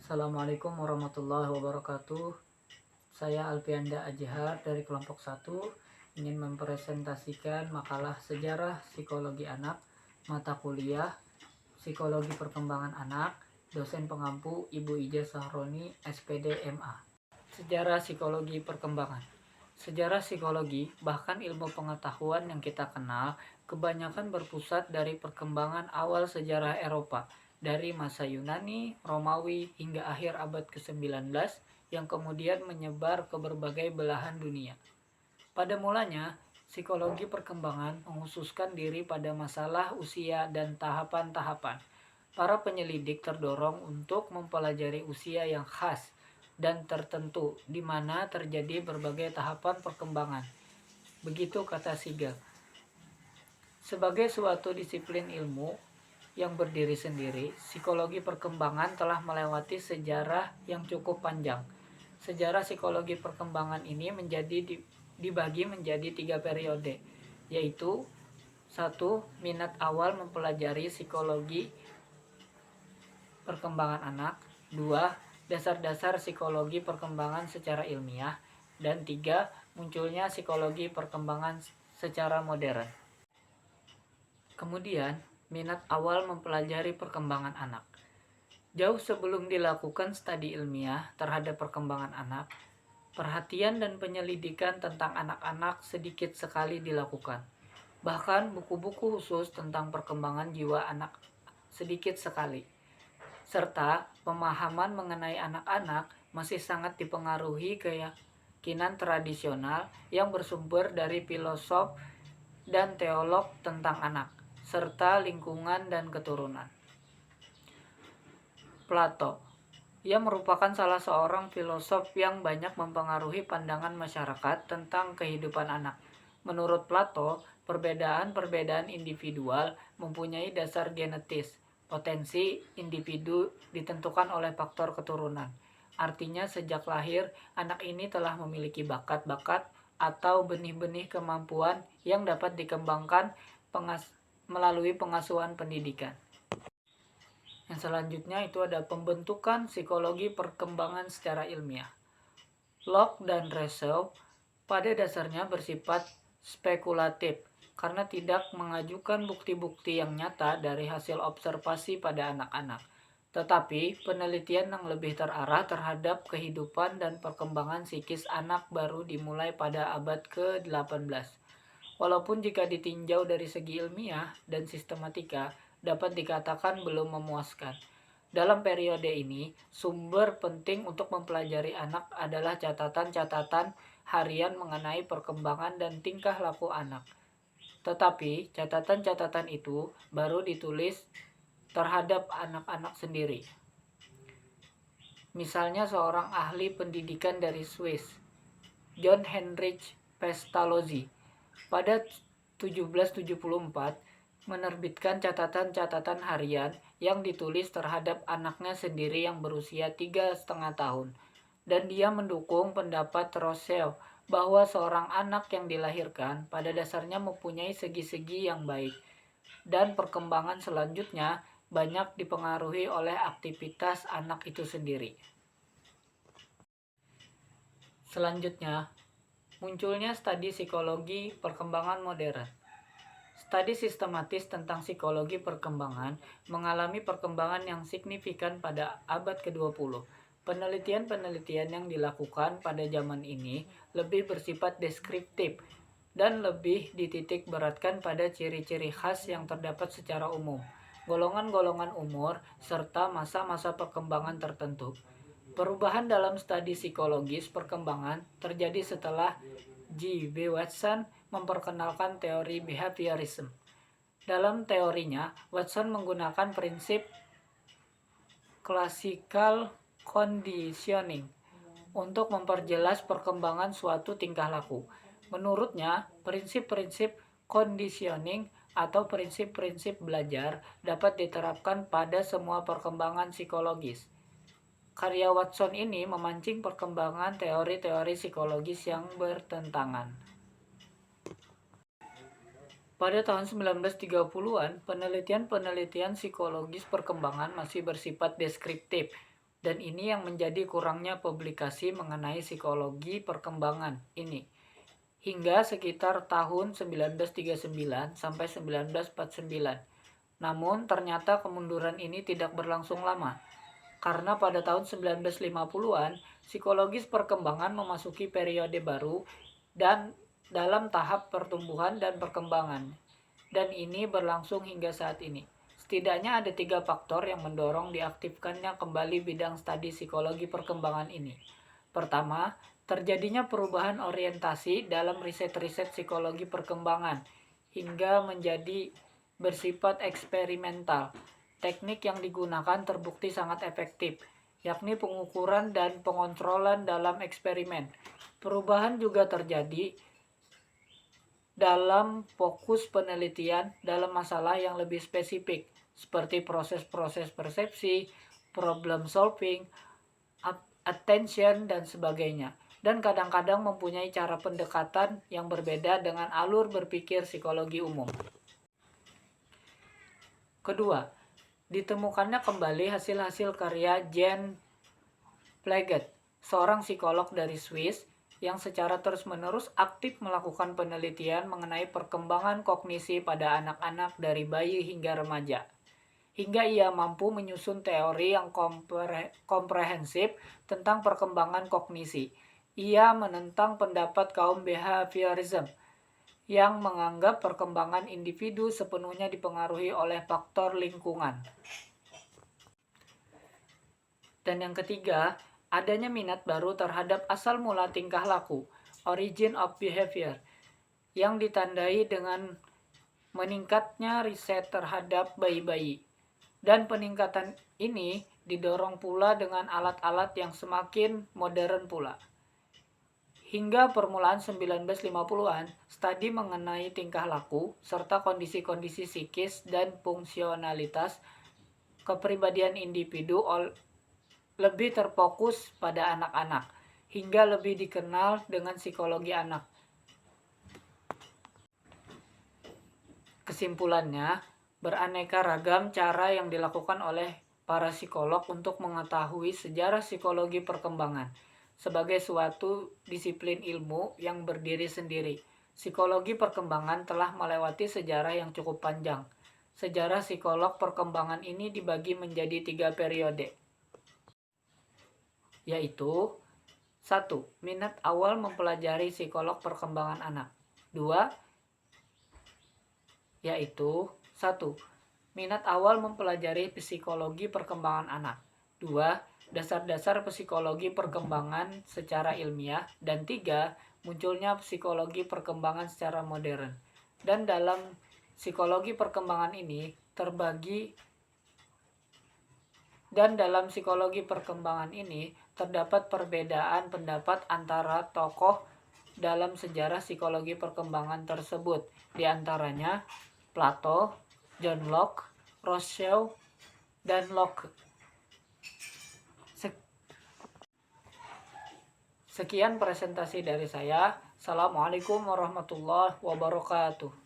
Assalamualaikum warahmatullahi wabarakatuh. Saya Alfianda Ajhar dari kelompok 1 ingin mempresentasikan makalah sejarah psikologi anak, mata kuliah psikologi perkembangan anak, dosen pengampu Ibu Ija Sahroni, SPD MA. Sejarah psikologi perkembangan. Sejarah psikologi, bahkan ilmu pengetahuan yang kita kenal, kebanyakan berpusat dari perkembangan awal sejarah Eropa, dari masa Yunani, Romawi, hingga akhir abad ke-19, yang kemudian menyebar ke berbagai belahan dunia. Pada mulanya, psikologi perkembangan menghususkan diri pada masalah usia dan tahapan-tahapan. Para penyelidik terdorong untuk mempelajari usia yang khas dan tertentu di mana terjadi berbagai tahapan perkembangan. Begitu kata Siegel. Sebagai suatu disiplin ilmu yang berdiri sendiri, psikologi perkembangan telah melewati sejarah yang cukup panjang. Sejarah psikologi perkembangan ini dibagi menjadi 3 periode, yaitu 1. Minat awal mempelajari psikologi perkembangan anak. 2. Dasar-dasar psikologi perkembangan secara ilmiah. Dan 3. Munculnya psikologi perkembangan secara modern. Kemudian, minat awal mempelajari perkembangan anak. Jauh sebelum dilakukan studi ilmiah terhadap perkembangan anak, perhatian dan penyelidikan tentang anak-anak sedikit sekali dilakukan. Bahkan buku-buku khusus tentang perkembangan jiwa anak sedikit sekali. Serta pemahaman mengenai anak-anak masih sangat dipengaruhi keyakinan tradisional yang bersumber dari filosof dan teolog tentang anak, serta lingkungan dan keturunan. Plato. Ia merupakan salah seorang filosof yang banyak mempengaruhi pandangan masyarakat tentang kehidupan anak. Menurut Plato, perbedaan-perbedaan individual mempunyai dasar genetis. Potensi individu ditentukan oleh faktor keturunan. Artinya sejak lahir, anak ini telah memiliki bakat-bakat atau benih-benih kemampuan yang dapat dikembangkan melalui pengasuhan pendidikan. Yang selanjutnya itu ada pembentukan psikologi perkembangan secara ilmiah. Locke dan Rousseau pada dasarnya bersifat spekulatif karena tidak mengajukan bukti-bukti yang nyata dari hasil observasi pada anak-anak. Tetapi penelitian yang lebih terarah terhadap kehidupan dan perkembangan psikis anak baru dimulai pada abad ke-18. Walaupun jika ditinjau dari segi ilmiah dan sistematika, dapat dikatakan belum memuaskan. Dalam periode ini, sumber penting untuk mempelajari anak adalah catatan-catatan harian mengenai perkembangan dan tingkah laku anak. Tetapi, catatan-catatan itu baru ditulis terhadap anak-anak sendiri. Misalnya seorang ahli pendidikan dari Swiss, John Heinrich Pestalozzi, pada 1774 menerbitkan catatan-catatan harian yang ditulis terhadap anaknya sendiri yang berusia 3,5 tahun. Dan dia mendukung pendapat Rousseau bahwa seorang anak yang dilahirkan pada dasarnya mempunyai segi-segi yang baik. Dan perkembangan selanjutnya banyak dipengaruhi oleh aktivitas anak itu sendiri. Selanjutnya, munculnya studi psikologi perkembangan modern. Studi sistematis tentang psikologi perkembangan mengalami perkembangan yang signifikan pada abad ke-20. Penelitian-penelitian yang dilakukan pada zaman ini lebih bersifat deskriptif dan lebih dititik beratkan pada ciri-ciri khas yang terdapat secara umum, golongan-golongan umur, serta masa-masa perkembangan tertentu. Perubahan dalam studi psikologis perkembangan terjadi setelah G.B. Watson memperkenalkan teori behaviorism. Dalam teorinya, Watson menggunakan prinsip classical conditioning untuk memperjelas perkembangan suatu tingkah laku. Menurutnya, prinsip-prinsip conditioning atau prinsip-prinsip belajar dapat diterapkan pada semua perkembangan psikologis. Karya Watson ini memancing perkembangan teori-teori psikologis yang bertentangan. Pada tahun 1930-an, penelitian-penelitian psikologis perkembangan masih bersifat deskriptif Dan ini yang menjadi kurangnya publikasi mengenai psikologi perkembangan ini. Hingga sekitar tahun 1939 sampai 1949. Namun ternyata kemunduran ini tidak berlangsung lama. Karena pada tahun 1950-an, psikologis perkembangan memasuki periode baru dan dalam tahap pertumbuhan dan perkembangan. Dan ini berlangsung hingga saat ini. Setidaknya ada 3 faktor yang mendorong diaktifkannya kembali bidang studi psikologi perkembangan ini. Pertama, terjadinya perubahan orientasi dalam riset-riset psikologi perkembangan hingga menjadi bersifat eksperimental. Teknik yang digunakan terbukti sangat efektif, yakni pengukuran dan pengontrolan dalam eksperimen. Perubahan juga terjadi dalam fokus penelitian dalam masalah yang lebih spesifik, seperti proses-proses persepsi, problem solving, attention, dan sebagainya. Dan kadang-kadang mempunyai cara pendekatan yang berbeda dengan alur berpikir psikologi umum. Kedua, ditemukannya kembali hasil-hasil karya Jean Piaget, seorang psikolog dari Swiss yang secara terus-menerus aktif melakukan penelitian mengenai perkembangan kognisi pada anak-anak dari bayi hingga remaja. Hingga ia mampu menyusun teori yang komprehensif tentang perkembangan kognisi. Ia menentang pendapat kaum behaviorism yang menganggap perkembangan individu sepenuhnya dipengaruhi oleh faktor lingkungan. Dan yang ketiga, adanya minat baru terhadap asal mula tingkah laku, origin of behavior, yang ditandai dengan meningkatnya riset terhadap bayi-bayi. Dan peningkatan ini didorong pula dengan alat-alat yang semakin modern pula. Hingga permulaan 1950-an, studi mengenai tingkah laku serta kondisi-kondisi psikis dan fungsionalitas kepribadian individu lebih terfokus pada anak-anak, hingga lebih dikenal dengan psikologi anak. Kesimpulannya, beraneka ragam cara yang dilakukan oleh para psikolog untuk mengetahui sejarah psikologi perkembangan. Sebagai suatu disiplin ilmu yang berdiri sendiri, psikologi perkembangan telah melewati sejarah yang cukup panjang. Sejarah psikolog perkembangan ini dibagi menjadi 3 periode, yaitu 1. Minat awal mempelajari psikolog perkembangan anak. 2. Yaitu 1. Minat awal mempelajari psikologi perkembangan anak. 2. Dasar-dasar psikologi perkembangan secara ilmiah. Dan 3. Munculnya psikologi perkembangan secara modern. Dan dalam psikologi perkembangan ini terdapat perbedaan pendapat antara tokoh dalam sejarah psikologi perkembangan tersebut, di antaranya Plato, John Locke, Rousseau, dan Locke. Sekian presentasi dari saya. Assalamualaikum warahmatullahi wabarakatuh.